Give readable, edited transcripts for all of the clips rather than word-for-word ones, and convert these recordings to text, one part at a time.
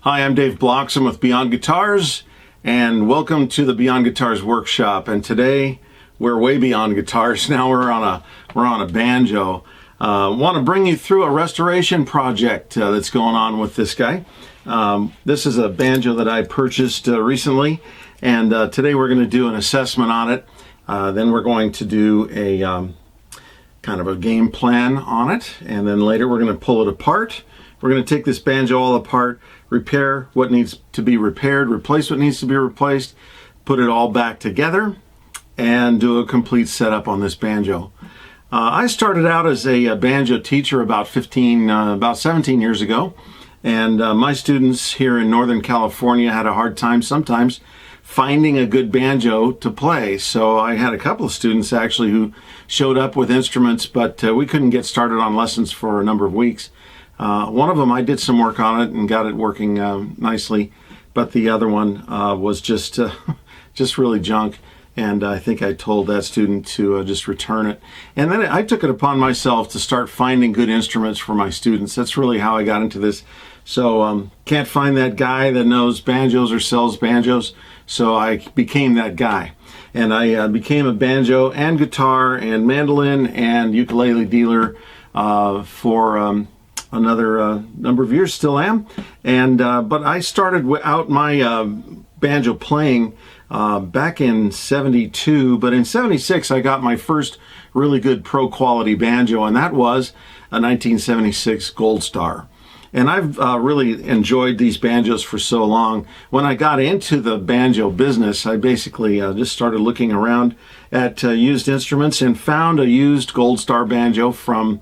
Hi, I'm Dave Bloxam with Beyond Guitars, and welcome to the Beyond Guitars workshop. And today we're way beyond guitars. Now we're on a banjo. Want to bring you through a restoration project that's going on with this guy. This is a banjo that I purchased recently, and today we're going to do an assessment on it. Then we're going to do a kind of a game plan on it, and then later we're going to pull it apart. We're going to take this banjo all apart, repair what needs to be repaired, replace what needs to be replaced, put it all back together, and do a complete setup on this banjo. I started out as a banjo teacher about 17 years ago, and my students here in Northern California had a hard time sometimes finding a good banjo to play. So I had a couple of students actually who showed up with instruments, but we couldn't get started on lessons for a number of weeks. One of them, I did some work on it and got it working nicely, but the other one was just really junk, and I think I told that student to just return it. And then I took it upon myself to start finding good instruments for my students. That's really how I got into this. So can't find that guy that knows banjos or sells banjos, so I became that guy. And I became a banjo and guitar and mandolin and ukulele dealer for another number of years, still am. And but I started out my banjo playing back in '72, but in '76 I got my first really good pro quality banjo, and that was a 1976 Gold Star. And I've really enjoyed these banjos for so long. When I got into the banjo business, I basically just started looking around at used instruments and found a used Gold Star banjo from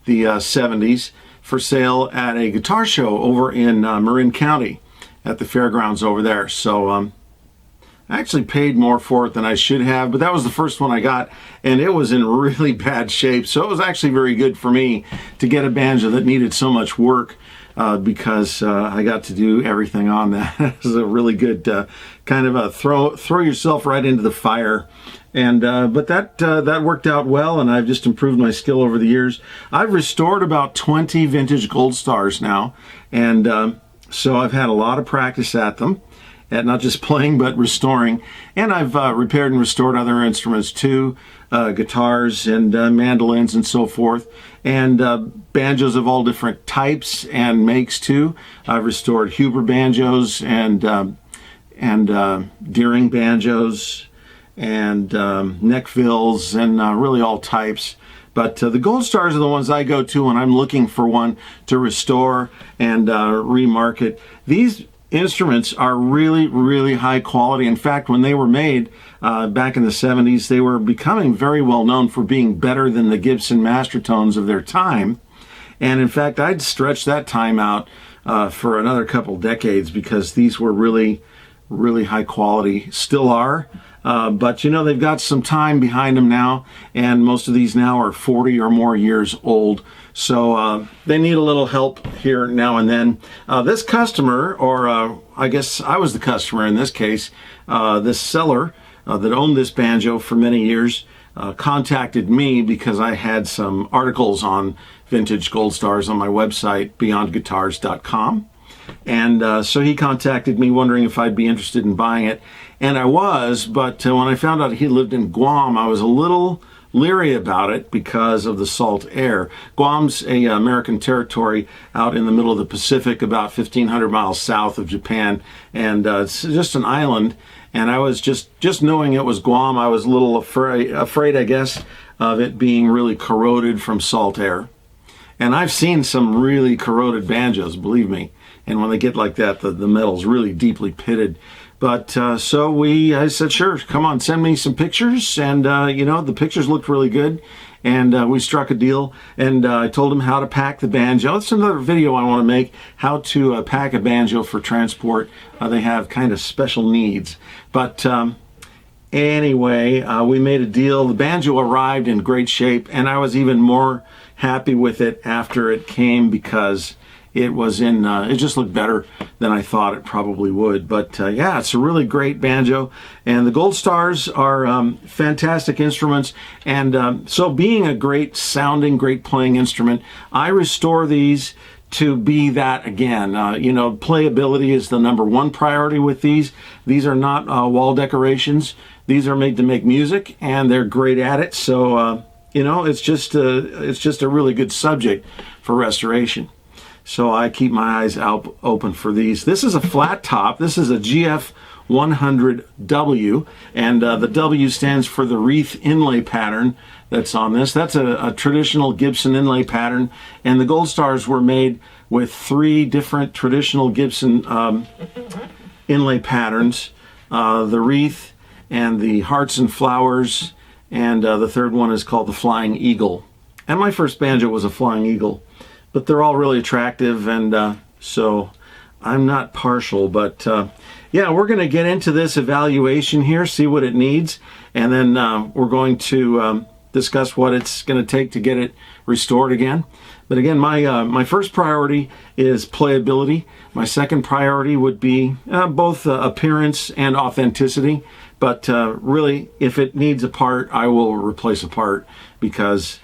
the '70s for sale at a guitar show over in Marin County at the fairgrounds over there. So I actually paid more for it than I should have, but that was the first one I got, and it was in really bad shape. So it was actually very good for me to get a banjo that needed so much work because I got to do everything on that. It was a really good kind of a throw yourself right into the fire. And but that worked out well, and I've just improved my skill over the years. I've restored about 20 vintage Gold Stars now, and so I've had a lot of practice at them, at not just playing but restoring. And I've repaired and restored other instruments too, guitars and mandolins and so forth, and banjos of all different types and makes too. I've restored Huber banjos and Deering banjos and neckvilles and really all types. But the Gold Stars are the ones I go to when I'm looking for one to restore and remarket. These instruments are really, really high quality. In fact, when they were made back in the '70s, they were becoming very well known for being better than the Gibson Mastertones of their time. And in fact, I'd stretch that time out for another couple decades because these were really, really high quality, still are. But you know, they've got some time behind them now, and most of these now are 40 or more years old. So they need a little help here now and then. This customer, or I guess I was the customer in this case, this seller that owned this banjo for many years, contacted me because I had some articles on vintage Gold Stars on my website, beyondguitars.com. And so he contacted me wondering if I'd be interested in buying it. And I was, but when I found out he lived in Guam, I was a little leery about it because of the salt air. Guam's a American territory out in the middle of the Pacific, about 1,500 miles south of Japan. And it's just an island. And I was just knowing it was Guam, I was a little afraid, I guess, of it being really corroded from salt air. And I've seen some really corroded banjos, believe me. And when they get like that, the metal's really deeply pitted. But so I said, sure, come on, send me some pictures. And, you know, the pictures looked really good. And we struck a deal. And I told him how to pack the banjo. That's another video I want to make, how to pack a banjo for transport. They have kind of special needs. But anyway, we made a deal. The banjo arrived in great shape. And I was even more happy with it after it came because it was it just looked better than I thought it probably would. But yeah, it's a really great banjo. And the Gold Stars are fantastic instruments. And so being a great sounding, great playing instrument, I restore these to be that again. You know, playability is the #1 priority with these. These are not wall decorations. These are made to make music, and they're great at it. So, you know, it's just a really good subject for restoration. So I keep my eyes out open for these. This is a flat top. This is a GF 100W, and the W stands for the wreath inlay pattern that's on this. That's a traditional Gibson inlay pattern, and the gold stars were made with 3 different traditional Gibson inlay patterns, the wreath and the hearts and flowers, and the third one is called the Flying Eagle. And my first banjo was a Flying Eagle, but they're all really attractive, and so I'm not partial, but yeah, we're going to get into this evaluation here, see what it needs, and then we're going to discuss what it's going to take to get it restored again. But again, my first priority is playability. My second priority would be both appearance and authenticity. But really, if it needs a part, I will replace a part, because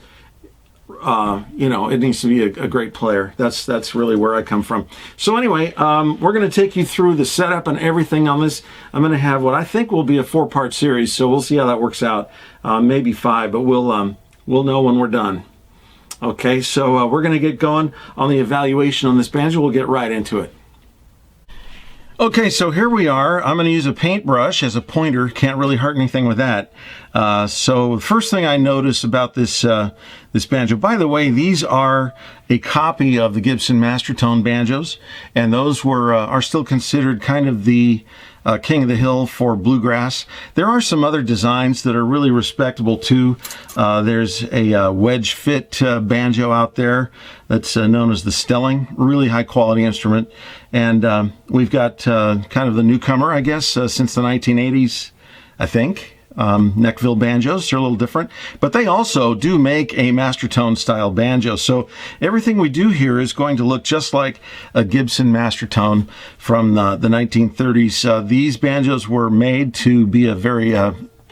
you know, it needs to be a great player. That's really where I come from. So anyway, we're going to take you through the setup and everything on this. I'm going to have what I think will be a 4-part series, so we'll see how that works out. Maybe 5, but we'll know when we're done. Okay, so we're going to get going on the evaluation on this banjo. We'll get right into it. Okay, so here we are. I'm going to use a paintbrush as a pointer. Can't really hurt anything with that. So the first thing I notice about this this banjo, by the way, these are a copy of the Gibson Mastertone banjos, and those are still considered kind of the king of the hill for bluegrass. There are some other designs that are really respectable too. There's a wedge fit banjo out there that's known as the Stelling, really high quality instrument. And we've got kind of the newcomer, I guess, since the 1980s, I think. Neckville banjos, they're a little different, but they also do make a Mastertone style banjo. So everything we do here is going to look just like a Gibson Mastertone from the 1930s. These banjos were made to be a very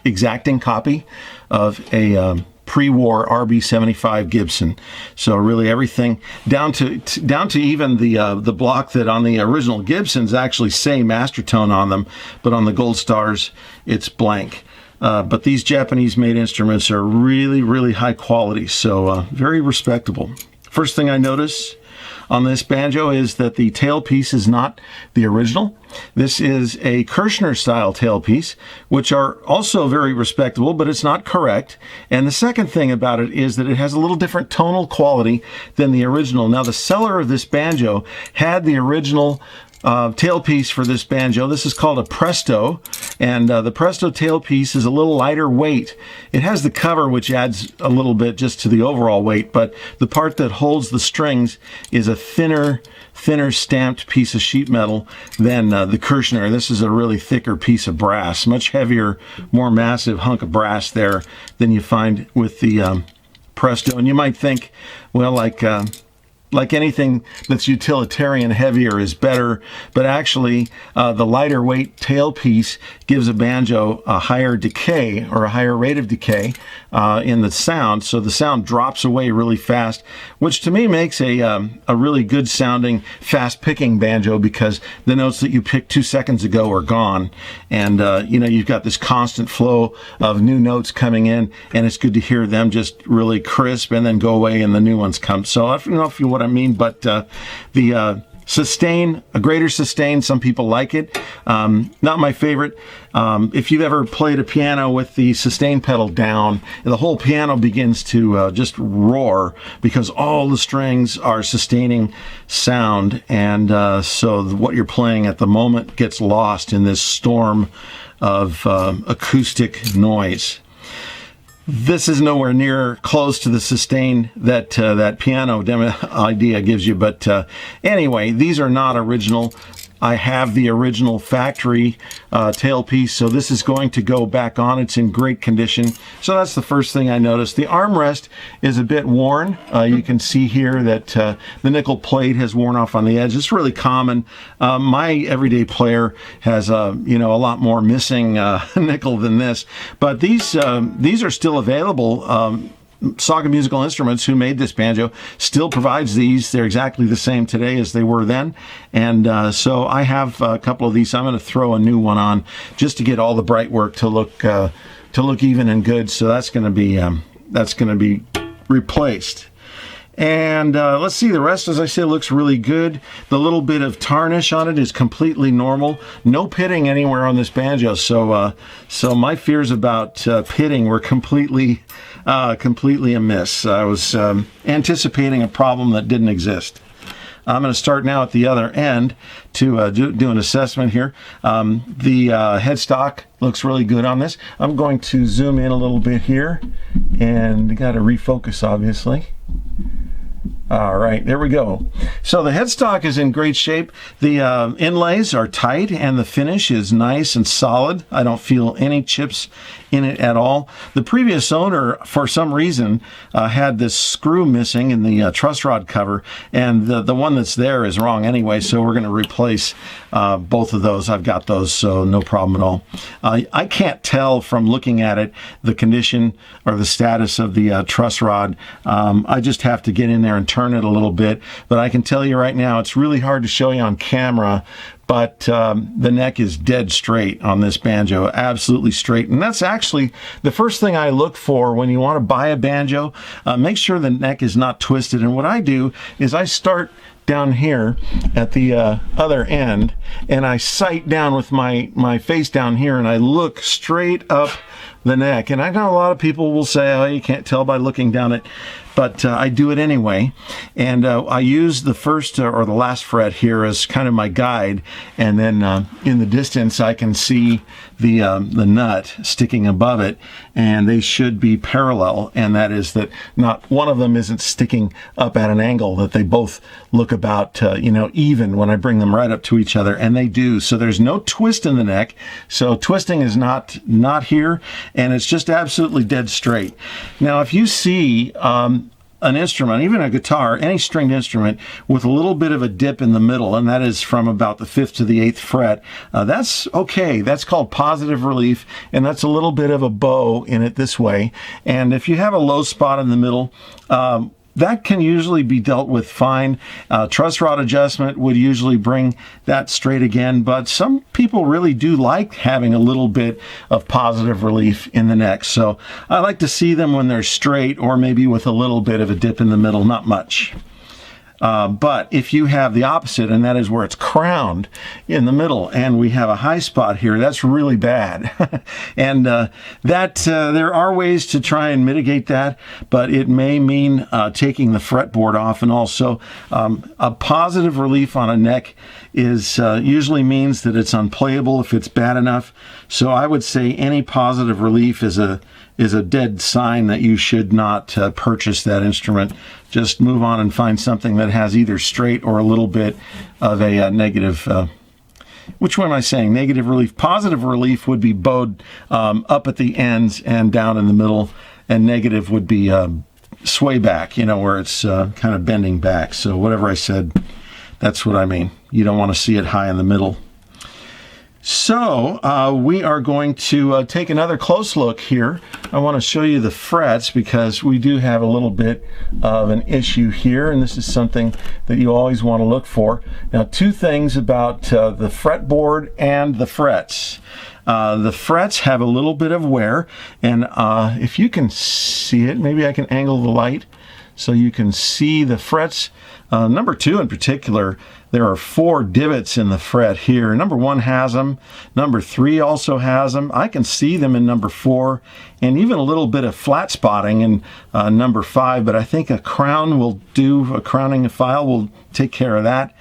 exacting copy of a pre-war RB75 Gibson. So really everything down to even the block that on the original Gibsons actually say Mastertone on them, but on the Gold Stars it's blank. But these Japanese-made instruments are really, really high quality, so very respectable. First thing I notice on this banjo is that the tailpiece is not the original. This is a Kirshner-style tailpiece, which are also very respectable, but it's not correct. And the second thing about it is that it has a little different tonal quality than the original. Now, the seller of this banjo had the original tailpiece for this banjo. This is called a Presto, and the Presto tailpiece is a little lighter weight. It has the cover, which adds a little bit just to the overall weight, but the part that holds the strings is a thinner stamped piece of sheet metal than the Kirshner. This is a really thicker piece of brass, much heavier, more massive hunk of brass there than you find with the Presto. And you might think, well, like anything that's utilitarian, heavier is better, but actually the lighter weight tailpiece gives a banjo a higher decay, or a higher rate of decay in the sound, so the sound drops away really fast, which to me makes a really good sounding, fast picking banjo, because the notes that you picked 2 seconds ago are gone, and you know, you've got this constant flow of new notes coming in, and it's good to hear them just really crisp and then go away and the new ones come. So I don't know if you what I mean, but the sustain, a greater sustain, some people like it. Not my favorite. If you've ever played a piano with the sustain pedal down, the whole piano begins to just roar, because all the strings are sustaining sound, and so what you're playing at the moment gets lost in this storm of acoustic noise. This is nowhere near close to the sustain that that piano demo idea gives you, but anyway, these are not original. I have the original factory tailpiece, so this is going to go back on. It's in great condition. So that's the first thing I noticed. The armrest is a bit worn. You can see here that the nickel plate has worn off on the edge. It's really common. My everyday player has you know, a lot more missing nickel than this, but these are still available. Saga Musical Instruments, who made this banjo, still provides these. They're exactly the same today as they were then. And so I have a couple of these. I'm going to throw a new one on just to get all the bright work to look even and good. So that's going to be replaced. And let's see, the rest, as I say, looks really good. The little bit of tarnish on it is completely normal. No pitting anywhere on this banjo. So my fears about pitting were completely amiss. I was anticipating a problem that didn't exist. I'm going to start now at the other end to do an assessment here. The headstock looks really good on this. I'm going to zoom in a little bit here, and got to refocus, obviously. All right, there we go. So the headstock is in great shape. The inlays are tight, and the finish is nice and solid. I don't feel any chips in it at all. The previous owner, for some reason, had this screw missing in the truss rod cover, and the one that's there is wrong anyway, so we're going to replace both of those. I've got those, so no problem at all. I can't tell from looking at it the condition or the status of the truss rod. I just have to get in there and turn it a little bit, but I can tell you right now, it's really hard to show you on camera, but the neck is dead straight on this banjo, absolutely straight. And that's actually the first thing I look for when you want to buy a banjo. Make sure the neck is not twisted. And what I do is I start down here at the other end, and I sight down with my face down here, and I look straight up the neck. And I know a lot of people will say, oh, you can't tell by looking down it, but I do it anyway. And I use the first or the last fret here as kind of my guide, and then in the distance I can see the nut sticking above it, and they should be parallel, and that is that not one of them isn't sticking up at an angle, that they both look about even when I bring them right up to each other, and they do. So there's no twist in the neck, so twisting is not here, and it's just absolutely dead straight. Now if you see an instrument, even a guitar, any stringed instrument with a little bit of a dip in the middle, and that is from about the 5th to the 8th fret, that's okay. That's called positive relief, and that's a little bit of a bow in it this way. And if you have a low spot in the middle, that can usually be dealt with fine. Truss rod adjustment would usually bring that straight again, but some people really do like having a little bit of positive relief in the neck. So I like to see them when they're straight, or maybe with a little bit of a dip in the middle, not much. But if you have the opposite, and that is where it's crowned in the middle, and we have a high spot here, that's really bad. And there are ways to try and mitigate that, but it may mean taking the fretboard off. And also a positive relief on a neck is usually means that it's unplayable if it's bad enough. So I would say any positive relief is a dead sign that you should not purchase that instrument. Just move on and find something that has either straight or a little bit of a negative. Which one am I saying? Negative relief. Positive relief would be bowed up at the ends and down in the middle, and negative would be sway back, where it's kind of bending back. So whatever I said, that's what I mean. You don't want to see it high in the middle. So we are going to take another close look here. I want to show you the frets because we do have a little bit of an issue here, and this is something that you always want to look for. Now, two things about the fretboard and the frets. The frets have a little bit of wear, and if you can see it, maybe I can angle the light so you can see the frets. Number 2 in particular, there are 4 divots in the fret here. Number 1 has them. Number 3 also has them. I can see them in number 4, and even a little bit of flat spotting in number 5, but I think a crown will do, a crowning file will take care of that.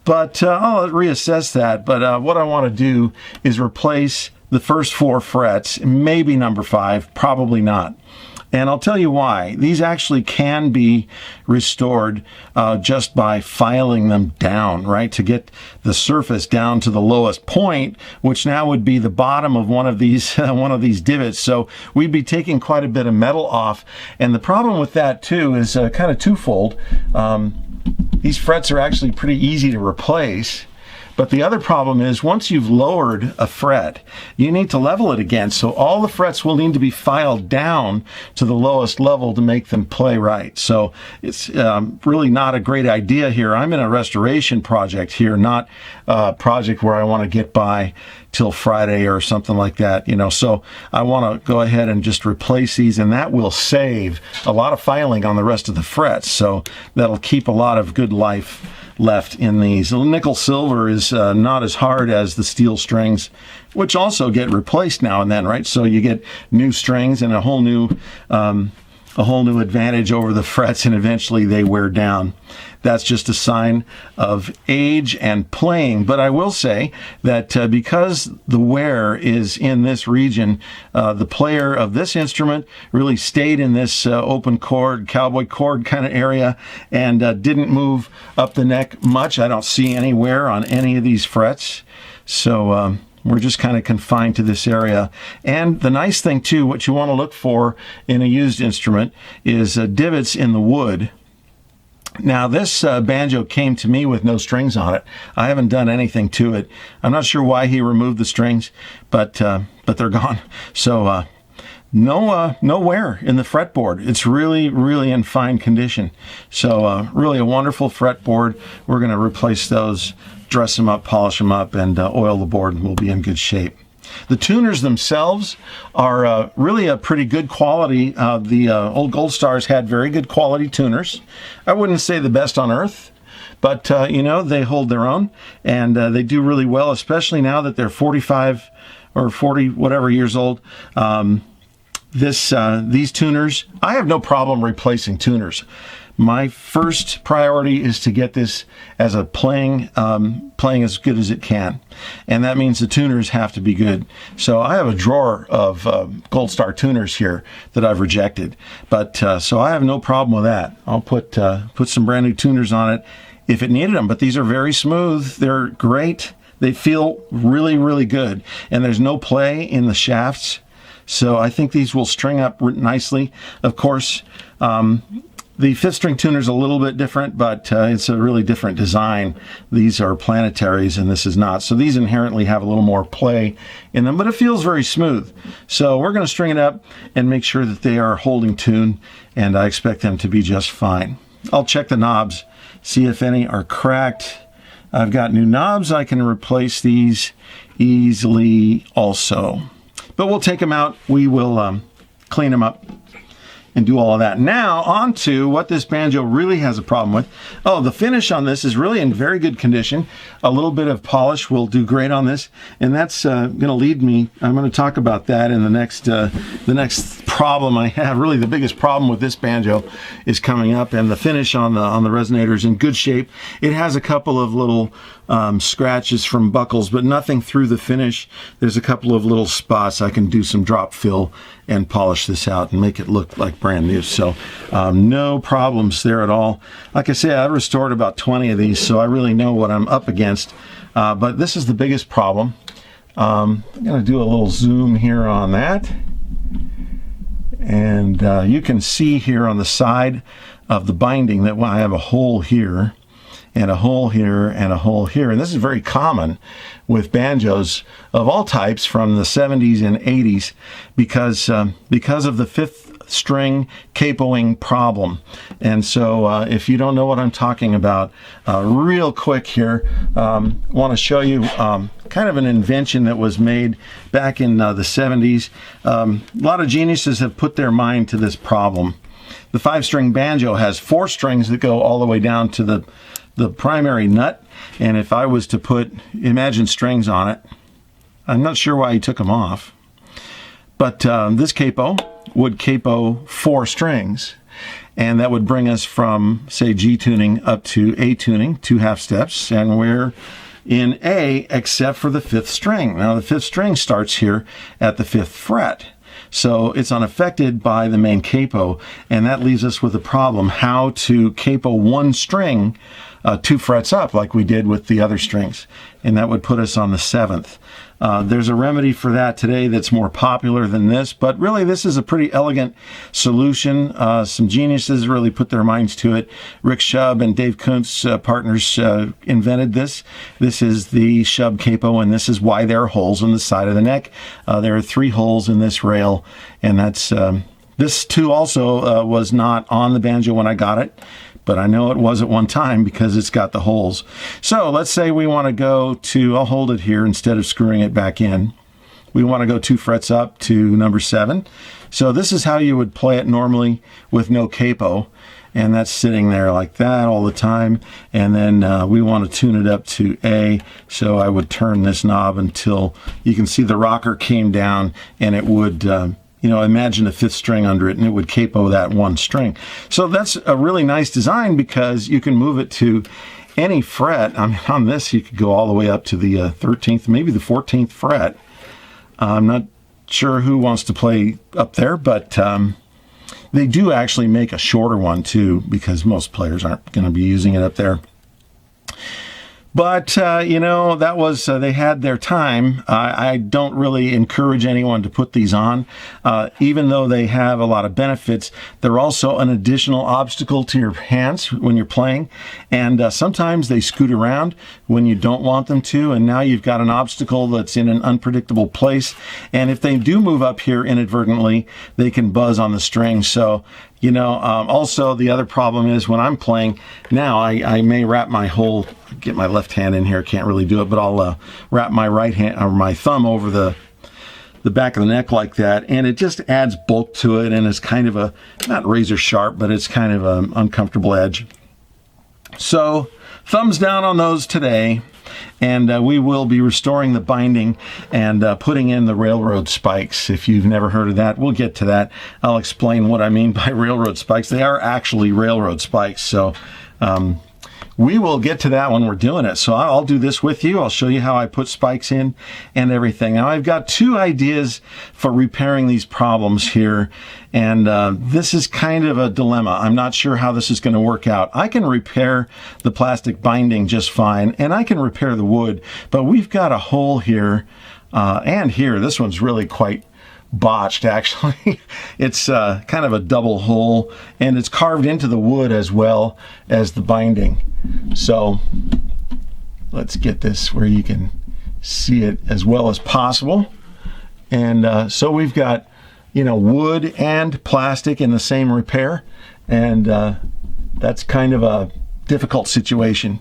But I'll reassess that. But what I want to do is replace the first 4 frets, maybe number 5, probably not. And I'll tell you why. These actually can be restored just by filing them down, right? To get the surface down to the lowest point, which now would be the bottom of one of these divots. So we'd be taking quite a bit of metal off. And the problem with that too is kind of twofold. These frets are actually pretty easy to replace, But the other problem is once you've lowered a fret, you need to level it again. So all the frets will need to be filed down to the lowest level to make them play right. So it's really not a great idea here. I'm in a restoration project here, not a project where I want to get by till Friday or something like that, you know. So I want to go ahead and just replace these, and that will save a lot of filing on the rest of the frets. So that'll keep a lot of good life left in these. The nickel silver is not as hard as the steel strings, which also get replaced now and then, right? So you get new strings and a whole new advantage over the frets, and eventually they wear down. That's just a sign of age and playing. But I will say that because the wear is in this region, the player of this instrument really stayed in this open chord, cowboy chord kind of area, and didn't move up the neck much. I don't see any wear on any of these frets. So we're just kind of confined to this area. And the nice thing too, what you want to look for in a used instrument is divots in the wood. Now this banjo came to me with no strings on it. I haven't done anything to it. I'm not sure why he removed the strings, but they're gone. So no wear in the fretboard. It's really, really in fine condition. So really a wonderful fretboard. We're going to replace those, dress them up, polish them up, and oil the board, and we'll be in good shape. The tuners themselves are really a pretty good quality. The old Gold Stars had very good quality tuners. I wouldn't say the best on earth, but you know, they hold their own, and they do really well, especially now that they're 45 or 40 whatever years old. These tuners, I have no problem replacing tuners. My first priority is to get this as a playing as good as it can, and that means the tuners have to be good. So I have a drawer of Gold Star tuners here that I've rejected, but so I have no problem with that. I'll put some brand new tuners on it if it needed them. But these are very smooth. They're great. They feel really, really good, and there's no play in the shafts. So I think these will string up nicely. Of course, the fifth string tuner is a little bit different, but it's a really different design. These are planetaries and this is not. So these inherently have a little more play in them, but it feels very smooth. So we're going to string it up and make sure that they are holding tune, and I expect them to be just fine. I'll check the knobs, see if any are cracked. I've got new knobs. I can replace these easily also. But we'll take them out. We will clean them up and do all of that. Now on to what this banjo really has a problem with. Oh, the finish on this is really in very good condition. A little bit of polish will do great on this, and that's going to lead me. I'm going to talk about that in the next problem I have. Really, the biggest problem with this banjo is coming up, and the finish on the Resonator is in good shape. It has a couple of little scratches from buckles, but nothing through the finish. There's a couple of little spots. I can do some drop fill and polish this out and make it look like brand new. So no problems there at all. Like I say, I restored about 20 of these, so I really know what I'm up against. But this is the biggest problem. I'm going to do a little zoom here on that. And you can see here on the side of the binding that I have a hole here, and a hole here, and a hole here. And this is very common with banjos of all types from the 70s and 80s because of the fifth string capoing problem. And so if you don't know what I'm talking about, real quick here, want to show you kind of an invention that was made back in the 70s. A lot of geniuses have put their mind to this problem. The 5-string banjo has 4 strings that go all the way down to the primary nut, and if I was to put Imagine strings on it, I'm not sure why he took them off, but this capo would capo 4 strings, and that would bring us from, say, G tuning up to A tuning, 2 half steps, and we're in A except for the 5th string. Now the 5th string starts here at the 5th fret. So it's unaffected by the main capo, and that leaves us with a problem, how to capo 1 string 2 frets up like we did with the other strings. and that would put us on the 7th. There's a remedy for that today that's more popular than this, but really this is a pretty elegant solution. Some geniuses really put their minds to it. Rick Shub and Dave Kuntz, partners, invented this. This is the Shub capo, and this is why there are holes in the side of the neck. There are 3 holes in this rail, and that's this too also was not on the banjo when I got it, but I know it was at one time because it's got the holes. So let's say we want to go to, I'll hold it here instead of screwing it back in. We want to go 2 frets up to number 7. So this is how you would play it normally with no capo. And that's sitting there like that all the time. And then we want to tune it up to A. So I would turn this knob until you can see the rocker came down, and it would, imagine a 5th string under it, and it would capo that 1 string. So that's a really nice design because you can move it to any fret. I mean, on this, you could go all the way up to the 13th, maybe the 14th fret. I'm not sure who wants to play up there, but they do actually make a shorter one too, because most players aren't going to be using it up there. But, that was, they had their time. I don't really encourage anyone to put these on. Even though they have a lot of benefits, they're also an additional obstacle to your hands when you're playing. And sometimes they scoot around when you don't want them to. And now you've got an obstacle that's in an unpredictable place. And if they do move up here inadvertently, they can buzz on the string. So, also the other problem is when I'm playing now, I may wrap my whole, get my left hand in here, can't really do it, but I'll wrap my right hand or my thumb over the back of the neck like that, and it just adds bulk to it, and it's kind of a, not razor sharp, but it's kind of an uncomfortable edge. So thumbs down on those today. And we will be restoring the binding and putting in the railroad spikes. If you've never heard of that, we'll get to that. I'll explain what I mean by railroad spikes. They are actually railroad spikes. So we will get to that when we're doing it. So I'll do this with you. I'll show you how I put spikes in and everything. Now I've got 2 ideas for repairing these problems here. And this is kind of a dilemma. I'm not sure how this is going to work out. I can repair the plastic binding just fine, and I can repair the wood, but we've got a hole here and here. This one's really quite botched, actually. It's kind of a double hole, and it's carved into the wood as well as the binding. So let's get this where you can see it as well as possible. And so we've got wood and plastic in the same repair, and that's kind of a difficult situation.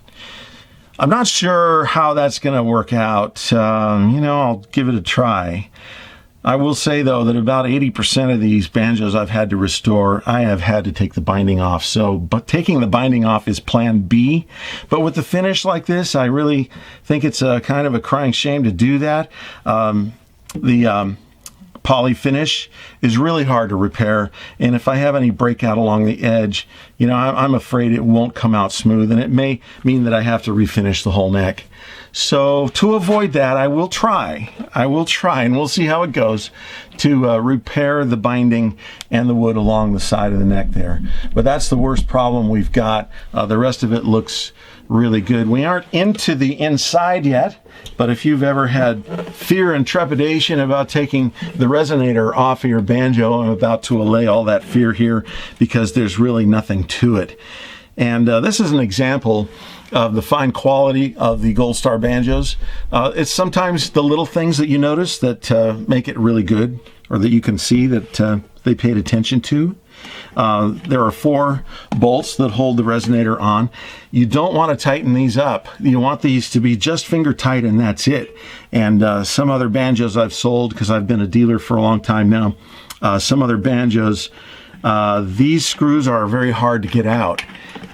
I'm not sure how that's going to work out. I'll give it a try. I will say, though, that about 80% of these banjos I've had to restore, I have had to take the binding off. But taking the binding off is plan B. But with the finish like this, I really think it's a kind of a crying shame to do that. The poly finish is really hard to repair, and if I have any breakout along the edge, I'm afraid it won't come out smooth, and it may mean that I have to refinish the whole neck. So to avoid that, I will try, and we'll see how it goes, to repair the binding and the wood along the side of the neck there. But that's the worst problem we've got. The rest of it looks really good. We aren't into the inside yet, but if you've ever had fear and trepidation about taking the resonator off of your banjo, I'm about to allay all that fear here, because there's really nothing to it. And this is an example of the fine quality of the Gold Star banjos. It's sometimes the little things that you notice that make it really good, or that you can see that they paid attention to. There are 4 bolts that hold the resonator on. You don't want to tighten these up. You want these to be just finger tight, and that's it. And some other banjos I've sold, because I've been a dealer for a long time now, some other banjos, these screws are very hard to get out.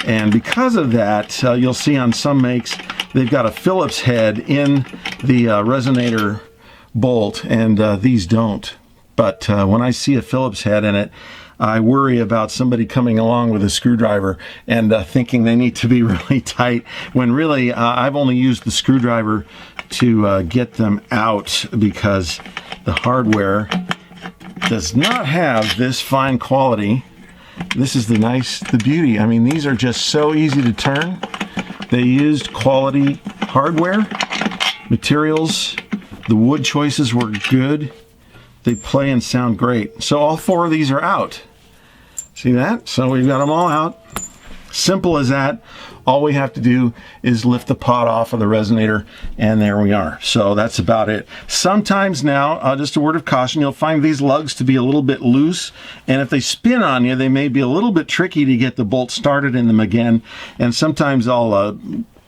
And because of that, you'll see on some makes, they've got a Phillips head in the resonator bolt, and these don't. But when I see a Phillips head in it, I worry about somebody coming along with a screwdriver and thinking they need to be really tight, when really I've only used the screwdriver to get them out, because the hardware does not have this fine quality. This is the beauty. I mean, these are just so easy to turn. They used quality hardware, Materials, the wood choices were good. They play and sound great. So all 4 of these are out. See that? So we've got them all out. Simple as that. All we have to do is lift the pot off of the resonator, and there we are. So that's about it. Sometimes now, just a word of caution, you'll find these lugs to be a little bit loose, and if they spin on you, they may be a little bit tricky to get the bolt started in them again. And sometimes I'll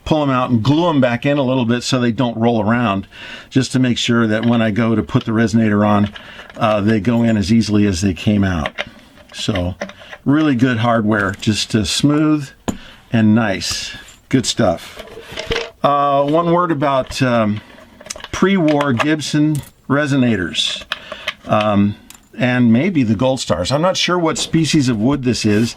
pull them out and glue them back in a little bit so they don't roll around, just to make sure that when I go to put the resonator on, they go in as easily as they came out. So really good hardware, just smooth and nice. Good stuff. One word about pre-war Gibson resonators. And maybe the Gold Stars. I'm not sure what species of wood this is,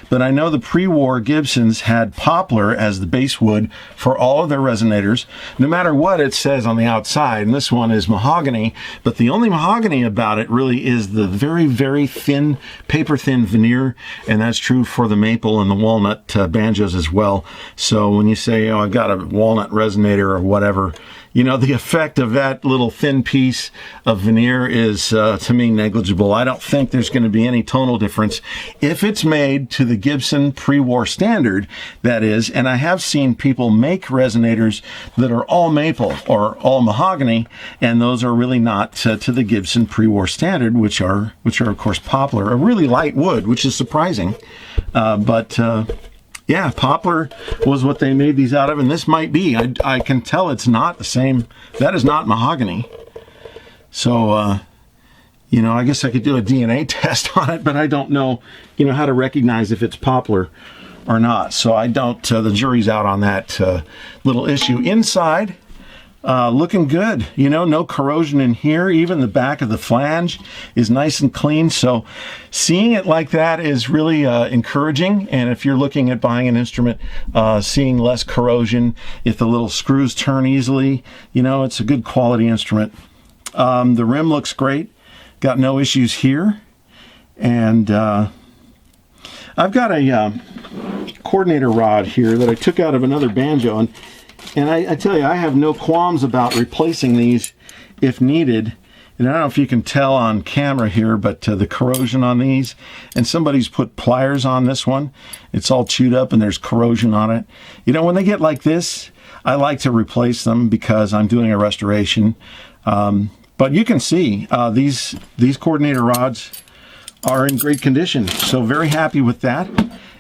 but I know the pre-war Gibsons had poplar as the base wood for all of their resonators, no matter what it says on the outside. And this one is mahogany, but the only mahogany about it really is the very, very thin, paper-thin veneer, and that's true for the maple and the walnut banjos as well. So when you say, oh, I've got a walnut resonator or whatever, you know, the effect of that little thin piece of veneer is, to me, negligible. I don't think there's going to be any tonal difference if it's made to the Gibson pre-war standard, that is. And I have seen people make resonators that are all maple or all mahogany, and those are really not to the Gibson pre-war standard, which are of course poplar, a really light wood, which is surprising. Yeah, poplar was what they made these out of, and this might be. I can tell it's not the same. That is not mahogany. So, you know, I guess I could do a DNA test on it, but I don't know, you know, how to recognize if it's poplar or not. So I don't, the jury's out on that little issue. Inside, looking good, you know, no corrosion in here. Even the back of the flange is nice and clean. So seeing it like that is really encouraging. And if you're looking at buying an instrument, seeing less corrosion, if the little screws turn easily, you know, it's a good quality instrument. The rim looks great. Got no issues here. And I've got a coordinator rod here that I took out of another banjo, and I tell you, I have no qualms about replacing these if needed. And I don't know if you can tell on camera here, but the corrosion on these, and somebody's put pliers on this one. It's all chewed up and there's corrosion on it. You know, when they get like this, I like to replace them because I'm doing a restoration. But you can see these coordinator rods are in great condition. So very happy with that.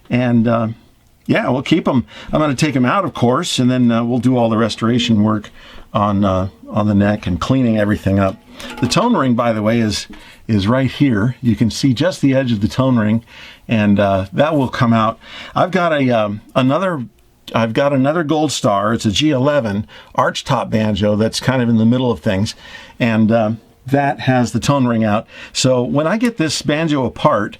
And yeah, we'll keep them. I'm going to take them out, of course, and then we'll do all the restoration work on the neck and cleaning everything up. The tone ring, by the way, is right here. You can see just the edge of the tone ring, and that will come out. I've got another Gold Star. It's a G11 archtop banjo that's kind of in the middle of things, and that has the tone ring out. So when I get this banjo apart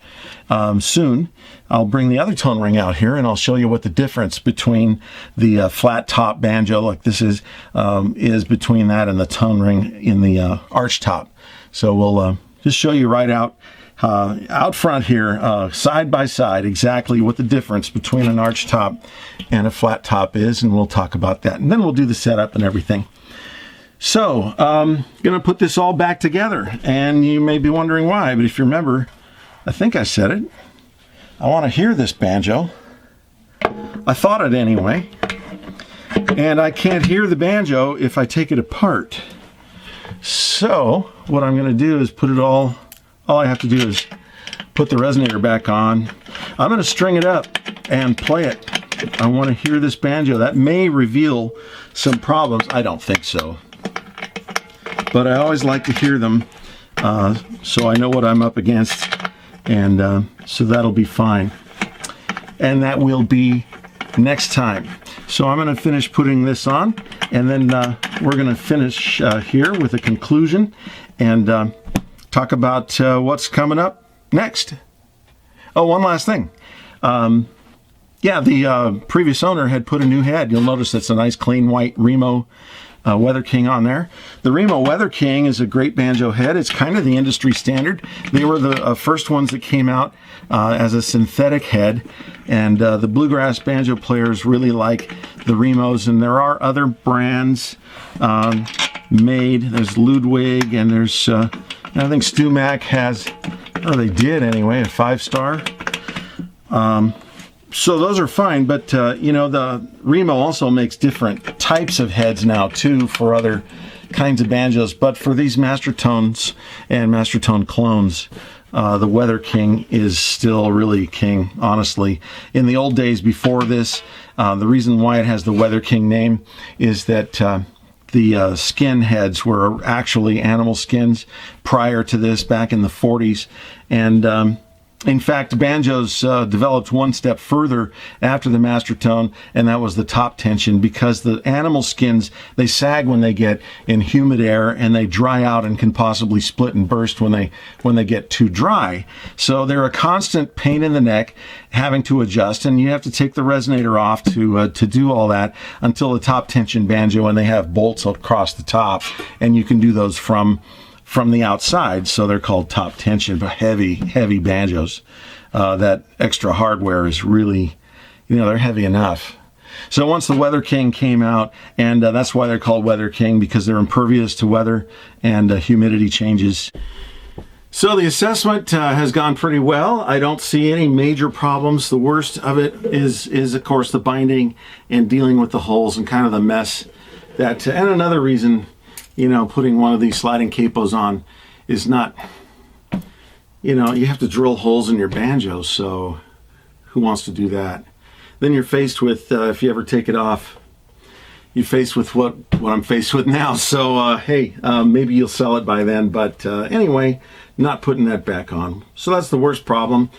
soon, I'll bring the other tone ring out here, and I'll show you what the difference between the flat top banjo, like this is between that and the tone ring in the arch top. So we'll just show you right out front here, side by side, exactly what the difference between an arch top and a flat top is, and we'll talk about that. And then we'll do the setup and everything. So, gonna put this all back together, and you may be wondering why, but if you remember, I think I said it. I want to hear this banjo. I thought it anyway. And I can't hear the banjo if I take it apart. So, what I'm going to do is put it all I have to do is put the resonator back on. I'm going to string it up and play it. I want to hear this banjo. That may reveal some problems. I don't think so. But I always like to hear them so I know what I'm up against. And so that'll be fine. And that will be next time. So I'm going to finish putting this on, and then we're going to finish here with a conclusion and talk about what's coming up next. Oh, one last thing. Yeah, the previous owner had put a new head. You'll notice it's a nice clean white Remo Weather King on there. The Remo Weather King is a great banjo head. It's kind of the industry standard. They were the first ones that came out as a synthetic head, and the bluegrass banjo players really like the Remos, and there are other brands made. There's Ludwig, and there's I think Stu Mac has, or they did anyway, a 5-star. So those are fine, but you know, the Remo also makes different types of heads now too for other kinds of banjos. But for these Master Tones and Master Tone clones, the Weather King is still really king, honestly. In the old days before this, the reason why it has the Weather King name is that the skin heads were actually animal skins prior to this, back in the 40s. And in fact, banjos developed one step further after the Master Tone, and that was the top tension, because the animal skins, they sag when they get in humid air, and they dry out and can possibly split and burst when they get too dry. So they're a constant pain in the neck, having to adjust, and you have to take the resonator off to do all that until the top tension banjo, and they have bolts across the top, and you can do those from the outside, so they're called top tension, but heavy banjos. That extra hardware is really, you know, they're heavy enough. So once the Weather King came out, and that's why they're called Weather King, because they're impervious to weather and humidity changes. So the assessment has gone pretty well. I don't see any major problems. The worst of it is of course the binding and dealing with the holes and kind of the mess that, and another reason, you know, putting one of these sliding capos on is not, you know, you have to drill holes in your banjo, so who wants to do that? Then you're faced with, if you ever take it off, you're faced with what I'm faced with now. So, hey, maybe you'll sell it by then, but anyway, not putting that back on. So that's the worst problem.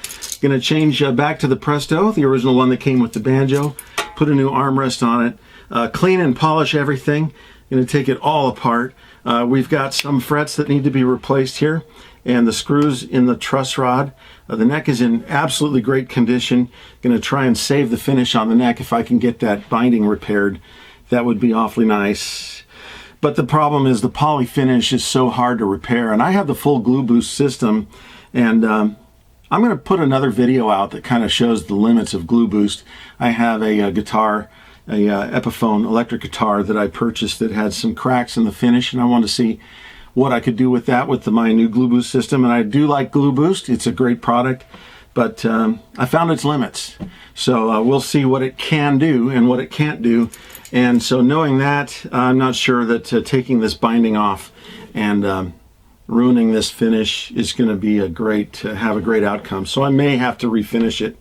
Gonna change back to the Presto, the original one that came with the banjo, put a new armrest on it, clean and polish everything. Going to take it all apart. We've got some frets that need to be replaced here, and the screws in the truss rod. The neck is in absolutely great condition. Going to try and save the finish on the neck. If I can get that binding repaired, that would be awfully nice. But the problem is the poly finish is so hard to repair, and I have the full glue boost system, and I'm going to put another video out that kind of shows the limits of glue boost. I have a guitar, Epiphone electric guitar that I purchased that had some cracks in the finish, and I wanted to see what I could do with that with my new glue boost system. And I do like glue boost. It's a great product, but I found its limits. So we'll see what it can do and what it can't do. And so knowing that, I'm not sure that taking this binding off and ruining this finish is going to be have a great outcome. So I may have to refinish it.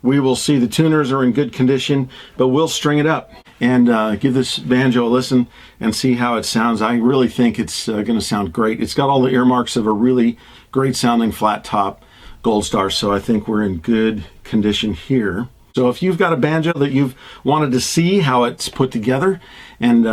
We will see. The tuners are in good condition, but we'll string it up and give this banjo a listen and see how it sounds. I really think it's going to sound great. It's got all the earmarks of a really great sounding flat top Gold Star, so I think we're in good condition here. So if you've got a banjo that you've wanted to see how it's put together, and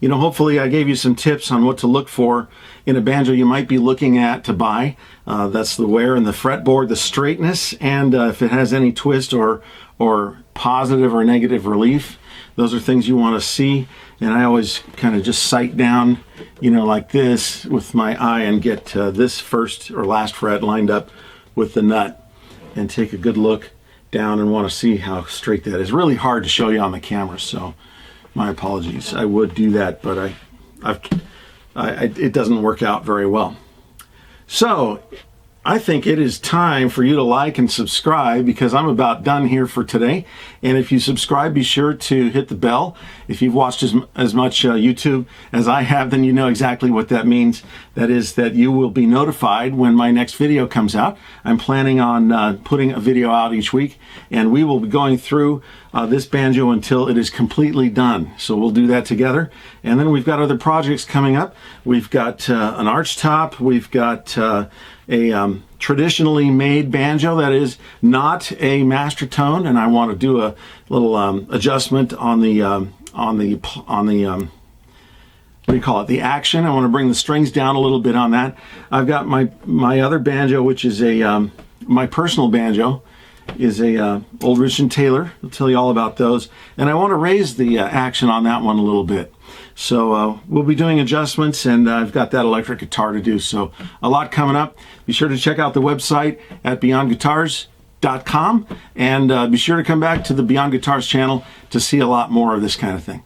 you know, hopefully I gave you some tips on what to look for in a banjo you might be looking at to buy. That's the wear and the fretboard, the straightness, and if it has any twist or positive or negative relief. Those are things you want to see. And I always kind of just sight down, you know, like this with my eye and get this first or last fret lined up with the nut and take a good look down and want to see how straight that is. Really hard to show you on the camera, so my apologies. I would do that, but it doesn't work out very well. So I think it is time for you to like and subscribe, because I'm about done here for today. And if you subscribe, be sure to hit the bell. If you've watched as much YouTube as I have, then you know exactly what that means. That is that you will be notified when my next video comes out. I'm planning on putting a video out each week, and we will be going through this banjo until it is completely done. So we'll do that together. And then we've got other projects coming up. We've got an arch top. We've got a traditionally made banjo that is not a master tone, and I want to do a little adjustment on the what do you call it, the action. I want to bring the strings down a little bit on that. I've got my other banjo, which is my personal banjo, is a old Richard Taylor. I'll tell you all about those, and I want to raise the action on that one a little bit. So we'll be doing adjustments, and I've got that electric guitar to do. So a lot coming up. Be sure to check out the website at beyondguitars.com, and be sure to come back to the Beyond Guitars channel to see a lot more of this kind of thing.